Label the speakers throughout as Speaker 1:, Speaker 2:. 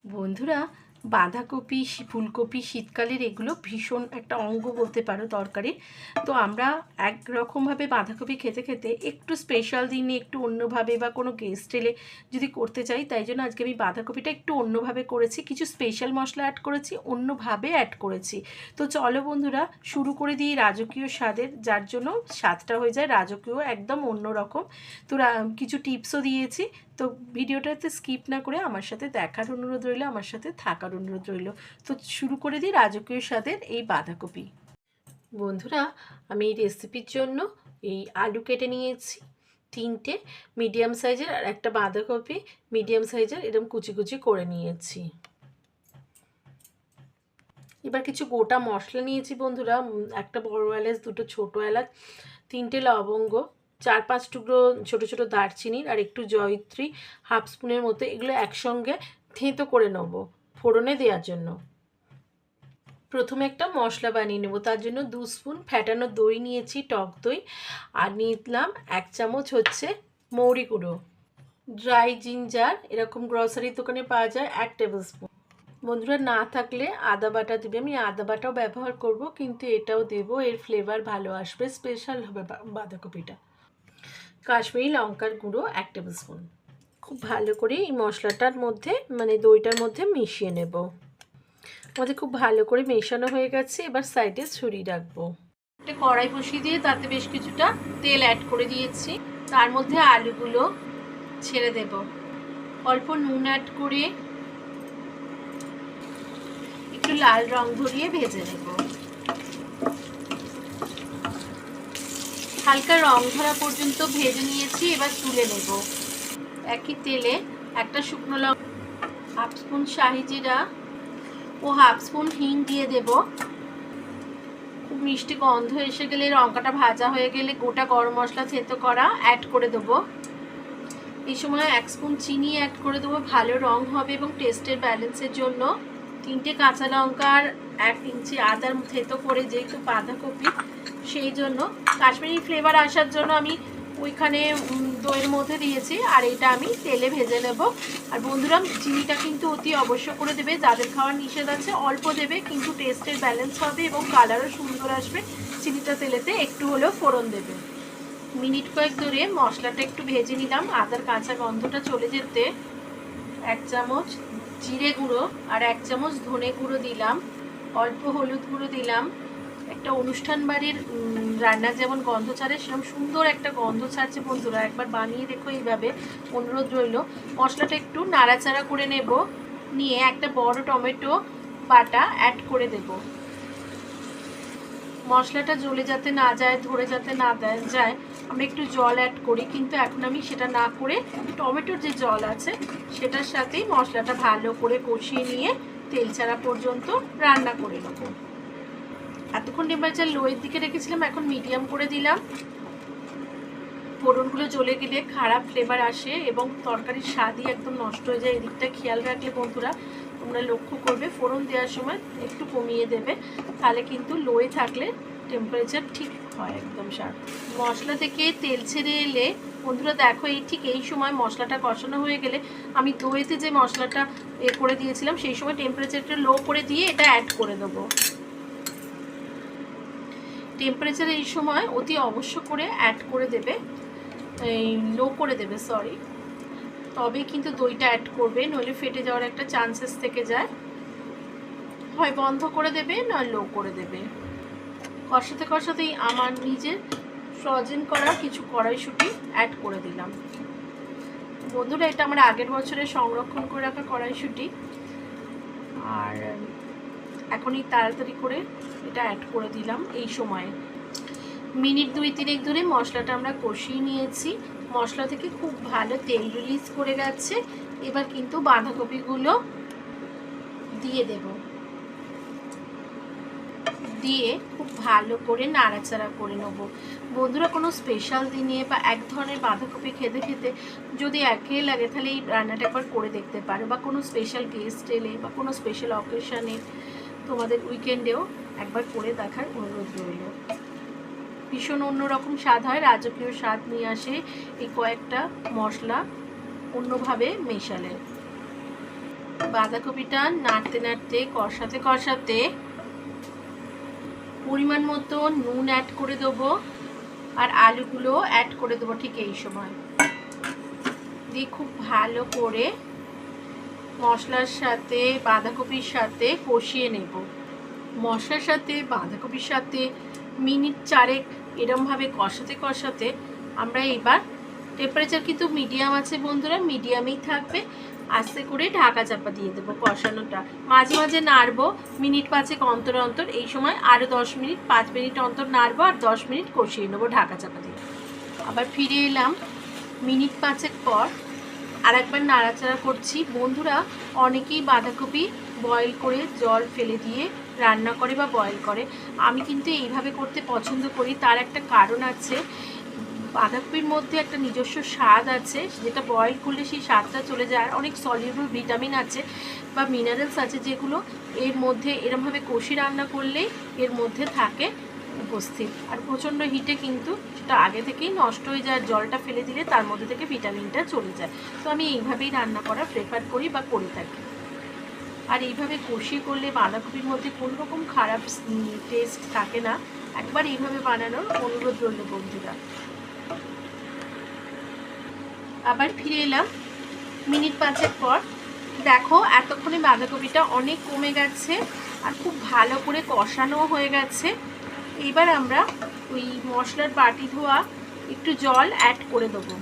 Speaker 1: বন্ধুরা, বাঁধাকপি ফুলকপি শীতকালের এগুলো ভীষণ একটা অঙ্গ বলতে পারো তরকারি। তো আমরা একরকমভাবে বাঁধাকপি খেতে খেতে একটু স্পেশাল দিনে একটু অন্যভাবে বা কোনো গেস্ট এলে যদি করতে চাই, তাই জন্য আজকে আমি বাঁধাকপিটা একটু অন্যভাবে করেছি, কিছু স্পেশাল মশলা অ্যাড করেছি, অন্যভাবে অ্যাড করেছি। তো চলো বন্ধুরা, শুরু করে দিই রাজকীয় স্বাদের, যার জন্য স্বাদটা হয়ে যায় রাজকীয়, একদম অন্যরকম। তো কিছু টিপসও দিয়েছি। তো ভিডিওটাতে স্কিপ না করে আমার সাথে দেখার অনুরোধ রইল, আমার সাথে থাকার অনুরোধ রইল। তো শুরু করে দিই রাজকীয় স্বাদের এই বাঁধাকপি। বন্ধুরা, আমি এই রেসিপির জন্য এই আলু কেটে নিয়েছি 3টে মিডিয়াম সাইজের, আর একটা বাঁধাকপি মিডিয়াম সাইজের এরকম কুচি কুচি করে নিয়েছি। এবার কিছু গোটা মশলা নিয়েছি বন্ধুরা, একটা বড় এলাচ, দুটো ছোটো এলাচ, 3টে লবঙ্গ, 4-5 টুকরো ছোটো ছোটো দারচিনির, আর একটু জয়িত্রী, হাফ স্পুনের মতো। এগুলো একসঙ্গে থেঁতো করে নেবো ফোড়নে দেওয়ার জন্য। প্রথমে একটা মশলা বানিয়ে নেব, তার জন্য 2 স্পুন ফ্যাটানো দই নিয়েছি, টক দই, আর নিলাম 1 চামচ হচ্ছে মৌরি গুঁড়ো। ড্রাই জিঞ্জার এরকম গ্রসারির দোকানে পাওয়া যায় 1 টেবিল স্পুন। বন্ধুরা, না থাকলে আদা বাটা দেবে, আমি আদা বাটাও ব্যবহার করব, কিন্তু এটাও দেব, এর ফ্লেভার ভালো আসবে, স্পেশাল হবে বাঁধাকপিটা। কাশ্মীরি লঙ্কার গুঁড়ো 1 টেবিল স্পুন। খুব ভালো করে এই মশলাটার মধ্যে মানে দইটার মধ্যে মিশিয়ে নেব। আমাদের খুব ভালো করে মেশানো হয়ে গেছে, এবার সাইডে ছড়িয়ে রাখবো। একটা কড়াই বসিয়ে দিয়ে তাতে বেশ কিছুটা তেল অ্যাড করে দিয়েছি, তার মধ্যে আলুগুলো ছেড়ে দেব। অল্প নুন অ্যাড করে একটু লাল রং ধরিয়ে ভেজে নেব। হালকা রং ধরা পর্যন্ত ভেজে নিয়েছি, এবার তুলে নেব। একই তেলে একটা শুকনো লঙ্কা, হাফ স্পুন শাহি জিরা ও হাফ স্পুন হিং দিয়ে দেব। খুব মিষ্টি গন্ধ এসে গেলে, লঙ্কাটা ভাজা হয়ে গেলে গোটা গরম মশলা থেতো করা অ্যাড করে দেবো। এই সময় 1 স্পুন চিনি অ্যাড করে দেবো, ভালো রং হবে এবং টেস্টের ব্যালেন্সের জন্য। 3টে কাঁচা লঙ্কার 1 ইঞ্চি আদার থেতো করে, যেহেতু বাঁধাকপি সেই জন্য কাশ্মীরি ফ্লেভার আসার জন্য আমি ওইখানে দইয়ের মধ্যে দিয়েছি, আর এটা আমি তেলে ভেজে নেব। আর বন্ধুরা, চিনিটা কিন্তু অতি অবশ্য করে দেবে, যাদের খাওয়ার নিষেধ আছে অল্প দেবে, কিন্তু টেস্টের ব্যালেন্স হবে এবং কালারও সুন্দর আসবে। চিনিটা তেলেতে একটু হলেও ফোড়ন দেবে। মিনিট কয়েক ধরে মশলাটা একটু ভেজে নিলাম, আদার কাঁচা গন্ধটা চলে যেতে। 1 চামচ জিরে গুঁড়ো আর 1 চামচ ধনে গুঁড়ো দিলাম, অল্প হলুদ গুঁড়ো দিলাম। একটা অনুষ্ঠান বাড়ির রান্না যেমন গন্ধ ছাড়ে, সেরকম সুন্দর একটা গন্ধ ছাড়ছে বন্ধুরা, একবার বানিয়ে দেখো এইভাবে, অনুরোধ রইল। মশলাটা একটু নাড়াচাড়া করে নেব, নিয়ে একটা বড় টমেটো বাটা অ্যাড করে দেব। মশলাটা জ্বলে যাতে না যায়, ধরে যাতে না যায়, আমরা একটু জল অ্যাড করি, কিন্তু এখন আমি সেটা না করে টমেটোর যে জল আছে সেটার সাথেই মশলাটা ভালো করে কষিয়ে নিয়ে তেল ছাড়া পর্যন্ত রান্না করে নেব। এতক্ষণ টেম্পারেচার লোয়ের দিকে রেখেছিলাম, এখন মিডিয়াম করে দিলাম। ফোড়নগুলো জ্বলে গেলে খারাপ ফ্লেভার আসে এবং তরকারির স্বাদই একদম নষ্ট হয়ে যায়। এদিকটা খেয়াল রাখলে বন্ধুরা, তোমরা লক্ষ্য করবে ফোড়ন দেওয়ার সময় একটু কমিয়ে দেবে, তাহলে কিন্তু লোয়ে থাকলে টেম্পারেচার ঠিক হয় একদম শার্প। মশলা থেকে তেল ছেড়ে এলে বন্ধুরা দেখো, ঠিক এই সময় মশলাটা কষানো হয়ে গেলে আমি দইতে যে মশলাটা করে দিয়েছিলাম সেই সময় টেম্পারেচারটা লো করে দিয়ে এটা অ্যাড করে দেবো। টেম্পারেচার এই সময় অতি অবশ্য করে অ্যাড করে দেবে, লো করে দেবে সরি, তবে কিন্তু দইটা অ্যাড করবে, নইলে ফেটে যাওয়ার একটা চান্সেস থেকে যায়। হয় বন্ধ করে দেবে, নয় লো করে দেবে। কষাতে কষাতেই আমার নিজের ফ্রোজেন করা কিছু কড়াইশুঁটি অ্যাড করে দিলাম। বন্ধুরা, এটা আমার আগের বছরে সংরক্ষণ করে রাখা কড়াইশুঁটি, আর এখনই তাড়াতাড়ি করে এটা অ্যাড করে দিলাম। এই সময়ে মিনিট 2-3 ধরে মশলাটা আমরা কষিয়ে নিয়েছি, মশলা থেকে খুব ভালো তেল রিলিজ করে গেছে। এবার কিন্তু বাঁধাকপিগুলো দিয়ে দেব, দিয়ে খুব ভালো করে নাড়াচাড়া করে নেব। বন্ধুরা, কোনো স্পেশাল দিনে বা এক ধরনের বাঁধাকপি খেতে খেতে যদি একই লাগে, তাহলে এই রান্নাটা একবার করে দেখতে পারো, বা কোনো স্পেশাল গেস্ট এলে বা কোনো স্পেশাল অকেশনে, তোমাদের উইকেন্ডেও একবার করে দেখার অনুরোধ রইল। ভীষণ অন্যরকম স্বাদ হয়, রাজকীয় স্বাদ নিয়ে আসে এই কয়েকটা মশলা অন্যভাবে মেশালে। বাঁধাকপিটা নাড়তে নাড়তে কষাতে কষাতে পরিমাণ মতো নুন অ্যাড করে দেবো আর আলুগুলো অ্যাড করে দেবো ঠিক এই সময় দিয়ে খুব ভালো করে মশলার সাথে বাঁধাকপির সাথে কষিয়ে নেব। মশলার সাথে বাঁধাকপির সাথে মিনিট 4 এরমভাবে কষাতে কষাতে আমরা এবার টেম্পারেচার কিন্তু মিডিয়াম আছে বন্ধুরা, মিডিয়ামেই থাকবে। আস্তে করে ঢাকা চাপা দিয়ে দেবো কষানোটা, মাঝে মাঝে নাড়বো মিনিট 5 অন্তর অন্তর। এই সময় আরও 10 মিনিট 5 মিনিট অন্তর নাড়বো আর 10 মিনিট কষিয়ে নেবো ঢাকা চাপা দিয়ে। আবার ফিরে এলাম মিনিট 5 পর, আর একবার নাড়াচাড়া করছি। বন্ধুরা অনেকেই বাঁধাকপি বয়েল করে জল ফেলে দিয়ে রান্না করে বা বয়েল করে, আমি কিন্তু এইভাবে করতে পছন্দ করি। তার একটা কারণ আছে, বাঁধাকপির মধ্যে একটা নিজস্ব স্বাদ আছে, যেটা বয়েল করলে সেই স্বাদটা চলে যায়। আর অনেক সলিউবল ভিটামিন আছে বা মিনারেলস আছে যেগুলো এর মধ্যে এরমভাবে কষি রান্না করলেই এর মধ্যে থাকে উপস্থিত। আর প্রচণ্ড হিটে কিন্তু সেটা আগে থেকেই নষ্ট হয়ে যায়, জলটা ফেলে দিলে তার মধ্যে থেকে ভিটামিনটা চলে যায়। তো আমি এইভাবেই রান্না করা প্রেফার করি বা করে থাকি। আর এইভাবে কষিয়ে করলে বাঁধাকপির মধ্যে কোনো রকম খারাপ টেস্ট থাকে না। একবার এইভাবে বানানোর অনুরোধ রইল বন্ধুরা। আবার ফিরে এলাম মিনিট 5 পর। দেখো এতক্ষণে বাঁধাকপিটা অনেক কমে গেছে আর খুব ভালো করে কষানো হয়ে গেছে। এইবার আমরা ওই মশলার বাটি ধোয়া একটু জল অ্যাড করে দেবো।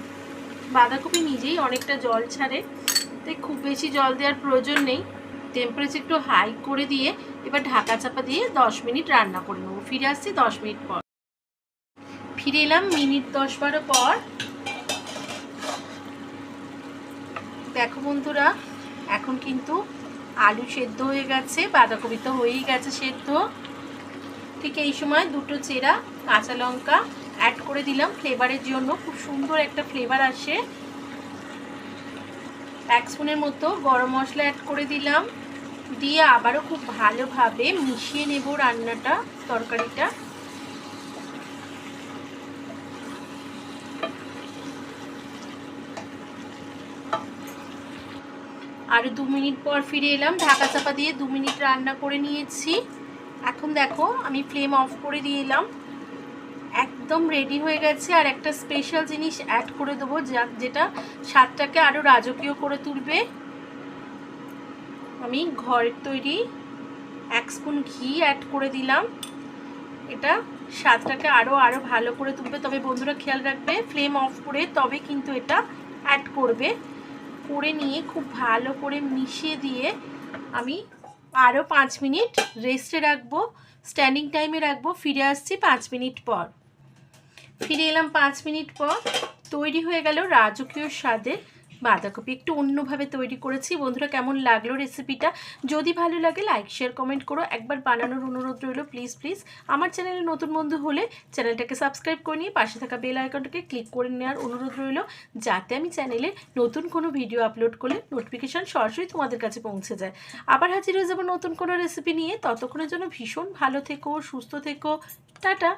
Speaker 1: বাঁধাকপি নিজেই অনেকটা জল ছাড়ে, তাই খুব বেশি জল দেওয়ার প্রয়োজন নেই। টেম্পারেচার একটু হাই করে দিয়ে এবার ঢাকা চাপা দিয়ে 10 মিনিট রান্না করে নেবো। ফিরে আসছি 10 মিনিট পর। ফিরে এলাম মিনিট 10-12 পর। দেখো বন্ধুরা এখন কিন্তু আলু সেদ্ধ হয়ে গেছে, বাঁধাকপি তো হয়েই গেছে সেদ্ধ। ঠিক এই সময় দুটো চেরা কাঁচা লঙ্কা অ্যাড করে দিলাম ফ্লেভারের জন্য, খুব সুন্দর একটা ফ্লেভার আসে। 1 স্পুনের মতো গরম মশলা অ্যাড করে দিলাম, দিয়ে আবারও খুব ভালোভাবে মিশিয়ে নেব রান্নাটা, তরকারিটা। আর 2 মিনিট পর ফিরে এলাম, ঢাকা চাপা দিয়ে 2 মিনিট রান্না করে নিয়েছি। এখন দেখো আমি ফ্লেম অফ করে দিয়ে এলাম, একদম রেডি হয়ে গেছে। আর একটা স্পেশাল জিনিস অ্যাড করে দেবো যেটা স্বাদটাকে আরও রাজকীয় করে তুলবে। আমি ঘরের তৈরি 1 স্পুন ঘি অ্যাড করে দিলাম, এটা স্বাদটাকে আরও ভালো করে তুলবে। তবে বন্ধুরা খেয়াল রাখবে ফ্লেম অফ করে তবে কিন্তু এটা অ্যাড করবে। করে নিয়ে খুব ভালো করে মিশিয়ে দিয়ে আমি আরও 5 মিনিট রেস্টে রাখবো, স্ট্যান্ডিং টাইমে রাখবো। ফিরে আসছি 5 মিনিট পর। ফিরে এলাম 5 মিনিট পর। তৈরি হয়ে গেল রাজকীয় স্বাদের বাঁধাকপি। একটু অন্যভাবে তৈরি করেছি। বন্ধুরা কেমন লাগলো রেসিপিটা? যদি ভালো লাগে লাইক শেয়ার কমেন্ট করো। একবার বানানোর অনুরোধ রইল প্লিজ প্লিজ। আমার চ্যানেলে নতুন বন্ধু হলে চ্যানেলটাকে সাবস্ক্রাইব করে নিয়ে পাশে থাকা বেল আইকনটাকে ক্লিক করে নেওয়ার অনুরোধ রইল, যাতে আমি চ্যানেলে নতুন কোনো ভিডিও আপলোড করলে নোটিফিকেশান সরাসরি তোমাদের কাছে পৌঁছে যায়। আবার হাজির হয়ে যাবো নতুন কোনো রেসিপি নিয়ে। ততক্ষণের জন্য ভীষণ ভালো থেকো, সুস্থ থেকো, টাটা।